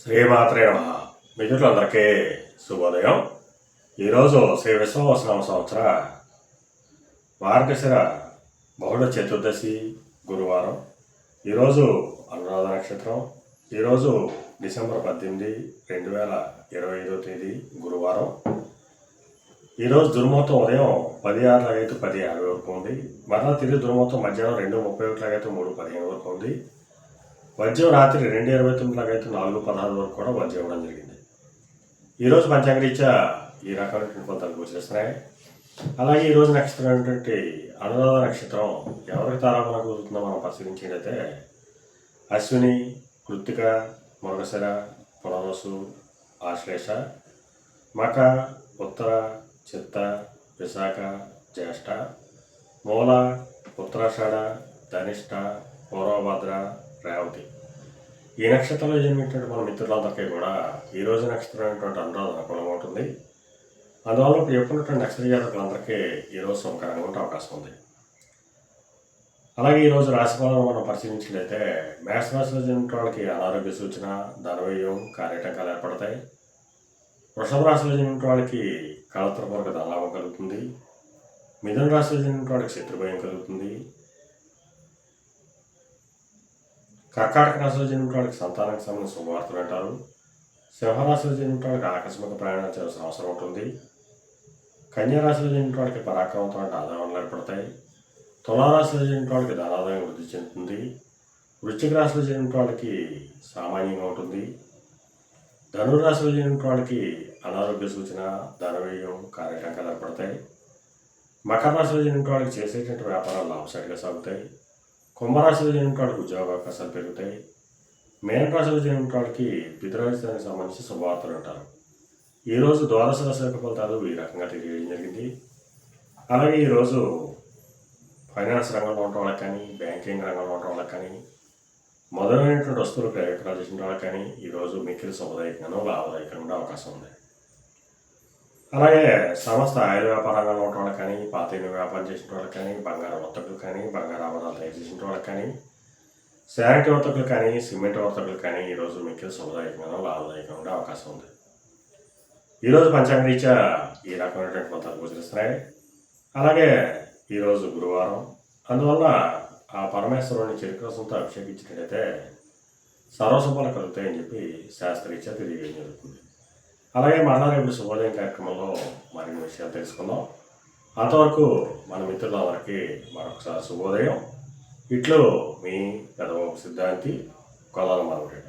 శ్రీమాత్రే నమః. మిత్రులందరికీ శుభోదయం. ఈరోజు శ్రీ విశ్వవసనామ సంవత్సర మార్గశిర బహుళ చతుర్దశి గురువారం. ఈరోజు అనురాధ నక్షత్రం. ఈరోజు డిసెంబర్ 18, 2025 తేదీ గురువారం. ఈరోజు దుర్ముహూర్తం ఉదయం 10:06 10:50 వరకు ఉంది. మరలా తిరిగి దుర్ముహూర్తం మధ్యాహ్నం 2:31 3:15 వరకు ఉంది. వజ్రం రాత్రి 2:29 4:16 వరకు కూడా వజ్రం ఇవ్వడం జరిగింది. ఈరోజు పంచాంగరీత్యా ఈ రకమైనటువంటి ఫలితాలు గోచరిస్తున్నాయి. అలాగే ఈరోజు నక్షత్రం ఏంటంటే అనురాధ నక్షత్రం ఎవరికి తారాబలం కుదురుతుందో మనం పరిశీలించినట్లయితే అశ్విని, కృత్తిక, మృగశిర, పునర్వసు, ఆశ్లేష, మక, ఉత్తర, చిత్త, విశాఖ, జ్యేష్ఠ, మూల, ఉత్తరాషాఢ, ధనిష్ట, పూర్వభద్ర, రేవతి. ఈ నక్షత్రంలో జన్మించినటువంటి మన మిత్రులందరికీ కూడా ఈరోజు నక్షత్రం అనేటువంటి అనురాధ అనుకూలంగా ఉంటుంది. అందువల్ల ఇప్పుడు చెప్పుకున్నటువంటి నక్షత్ర జాతకులందరికీ ఈరోజు శుభకరంగా ఉండే అవకాశం ఉంది. అలాగే ఈరోజు రాశిఫలాలను మనం పరిశీలించినట్లయితే మేషరాశిలో జన్మించిన వాళ్ళకి అనారోగ్య సూచన, ధనవ్యయం, కార్యటంకాలు ఏర్పడతాయి. వృషభ రాశిలో జన్మించిన వాళ్ళకి కళత్రపూర్వక ధనలాభం కలుగుతుంది. మిథున రాశిలో జన్మించిన వాళ్ళకి శత్రుభయం కలుగుతుంది. కర్కాటక రాశిలో జన్మించిన వాళ్ళకి సంతానానికి సంబంధించిన శుభవార్తలు అంటారు. సింహరాశిలో జన్మించిన వాళ్ళకి ఆకస్మిక ప్రయాణం చేయాల్సిన అవసరం ఉంటుంది. కన్యారాశిలో జన్మించిన వాళ్ళకి పరాక్రమంతో ఆదాయాలు ఏర్పడతాయి. తులారాశిలో జన్మించిన వాళ్ళకి ధనాదాయం వృద్ధి చెందుతుంది. వృశ్చిక రాశిలో జన్మించిన వాళ్ళకి సామాన్యంగా ఉంటుంది. ధనురాశిలో జన్మించిన వాళ్ళకి అనారోగ్య సూచన, ధనవ్యయం, కార్యటంకాలు ఏర్పడతాయి. మకర రాశిలో జన్మించిన వాళ్ళకి చేసేటువంటి వ్యాపారాలు లాభసాటిగా సాగుతాయి. కుంభరాశిలో జన్మించిన వాళ్ళకి ఉద్యోగ అవకాశాలు పెరుగుతాయి. మేనరాశిలో జన్మించిన వాళ్ళకి పితృరాశికి సంబంధించి శుభవార్తలు అంటారు. ఈరోజు ద్వాదశ రాశి యొక్క ఫలితాలు ఈ రకంగా తెలియజేయడం జరిగింది. అలాగే ఈరోజు ఫైనాన్స్ రంగంలో ఉన్న వాళ్ళకి కానీ, బ్యాంకింగ్ రంగంలో ఉన్న వాళ్ళకి కానీ, మొదలైనటువంటి వస్తువులు విక్రయాలు చేసిన వాళ్ళకి కానీ ఈరోజు మిక్కిలి శుభదాయకంగానూ లాభదాయకంగా అవకాశం ఉంది. అలాగే సంస్థ ఆయుధ వ్యాపార రంగంలో ఉన్న వాళ్ళకి కానీ, పాత ఇల్లు వ్యాపారం చేసిన వాళ్ళకి కానీ, బంగారు వర్తకులు కానీ, బంగారు ఆభరణాలు తయారు చేసిన వాళ్ళకి కానీ, శానిటరీ వర్తకులు కానీ, సిమెంట్ వర్తకులు కానీ ఈరోజు మిక్కిలి శుభదాయకంగానూ లాభదాయకంగా ఉండే అవకాశం ఉంది. ఈరోజు పంచాంగరీత్యా ఈ రకమైనటువంటి ఫలితాలు గోచరిస్తున్నాయి. అలాగే ఈరోజు గురువారం. అందువల్ల ఆ పరమేశ్వరుని చెరుకరసంతో అభిషేకించినట్టయితే సర్వశుభాలు కలుగుతాయని చెప్పి శాస్త్రరీత్యా తెలియజేయడం జరుగుతుంది. అలాగే మరలా రేపు శుభోదయం కార్యక్రమంలో మరిన్ని విషయాలు తెలుసుకుందాం. అంతవరకు మన మిత్రులందరికీ మరొకసారి శుభోదయం. ఇట్లు మీ పెదవ సిద్ధాంతి కొలాల మాధవరెడ్డి.